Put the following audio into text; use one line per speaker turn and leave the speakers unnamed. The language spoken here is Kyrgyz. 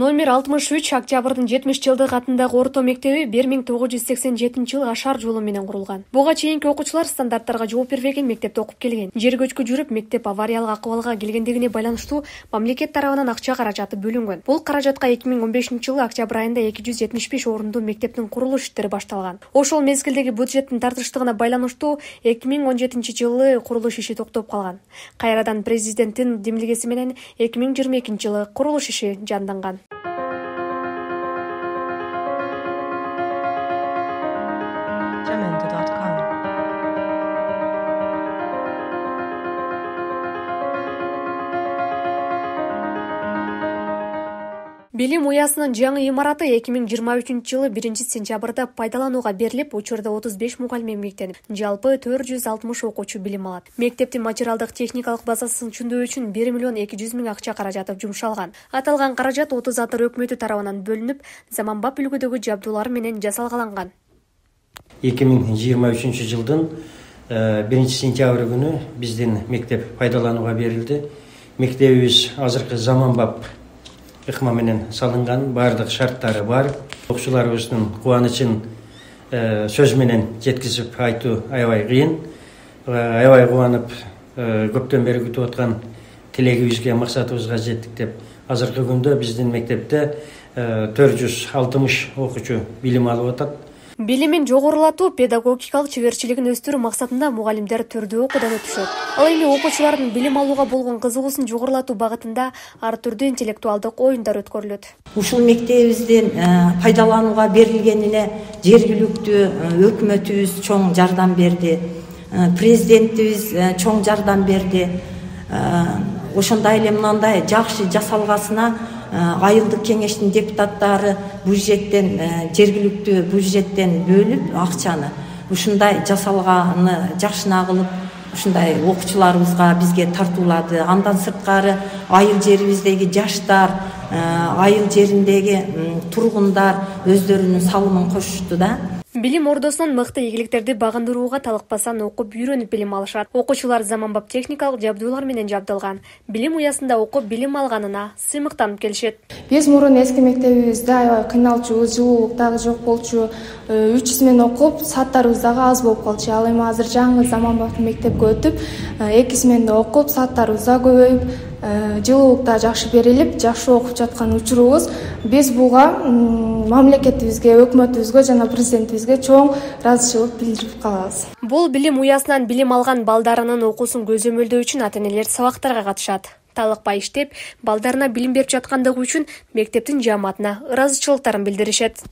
Номер 63 октябрдын 70 жылдык атындагы орто мектеби 1987-жылы ашар жолу менен курулган. Буга чейинки окуучулар стандарттарга жооп бербеген мектепте окуп келген. Жер көчкү жүрүп мектеп авариялык акыбалга келгендигине байланыштуу мамлекет тарабынан акча каражаты бөлүнгөн. Бул каражатка 2015-жылы октябрь айында 275 орунду мектептин курулуш иштери башталган. Ошол мезгилдеги бюджеттин тартыштыгына байланыштуу 2017-жылы курулуш иши токтоп калган. Кайрадан президенттин демилгеси менен 2022-жылы курулуш иши жанданган. Билим уясынын жаңы имараты 2023-жылы 1-сентябрда пайдаланууга берилип, учурда 35 мугалим эмгектенип, жалпы 460 окуучу билим алат. Мектептин материалдык техникалык базасын чүндөө үчүн 1 миллион 200 миң акча каражаты жумшалган. Аталган каражат 30 атыр өкмөтү тарабынан бөлүнүп, заманбап үлгүдөгү жабдуулар менен жасалгаланган.
2023 жылдын 1-сентябрь күнү биздин мектеп пайдаланууга берилди. Мектебибиз азыркы заманбап ыкма менен салынган, бардык шарттары бар. Окуучуларыбыздын кубанычын сөз менен жеткизип айтуу аябай кыйын. Аябай кубанып, көптөн бери күтүп аткан тилегибизге, максатыбызга жеттик деп. Азыркы күндө биздин мектепте 460 окуучу билим алып атат.
Билимин жогорулатуу, педагогикалык чеберчилигин өстүрүү максатында мугалимдер түрдүү окуудан өтүшөт. Ал эми окуучулардын билим алууга болгон кызыгуусун жогорулатуу багытында ар түрдүү интеллектуалдык оюндар өткөрүлөт.
Ушул мектебибиздин пайдаланууга берилгенине жергиликтүү өкмөтүбүз чоң жардам берди. Президентибиз чоң жардам берди. Ошондой эле мындай жакшы жасалгасына айылдык кеңештин депутаттары бюджеттен, жергиликтүү бюджеттен бөлүп акчаны ушундай жасалганы жакшына кылып, ушундай окуучуларыбызга бизге тартуулады. Андан сырткары айыл жерибиздеги жаштар, айыл жериндеги тургундар өздөрүнүн салымын кошушту да.
Билим ордосунан мыкты ийгиликтерди багындырууга талыкпастан окуп үйрөнүп билим алышат. Окуучулар заманбап техникалык жабдуулар менен жабдылган. Билим уясында окуп билим алганына сыймыктанып келишет.
Биз мурун эски мектебибизде аябай кыйналчу, жылуулук дагы жок болчу. 3 смен окуп, сааттарыбыз дагы аз болуп калчу. Ал эми азыр жаңы заманбап мектепке өтүп, 2 сменде окуп, сааттарыбыз да көбөйүп, жылуулук да жакшы берилип, жакшы окуп жаткан учурубуз. Биз буга мамлекетибизге, өкмөтүбүзгө жана президентибизге чоң ыраазычылык билдирип калабыз.
Бул билим уясынан билим алган балдарынын окуусун көзөмөлдөө үчүн ата-энелер сабактарга катышат. Талыкпай иштеп, балдарына билим берип жаткандыгы үчүн мектептин жааматына ыраазычылыктарын билдиришет.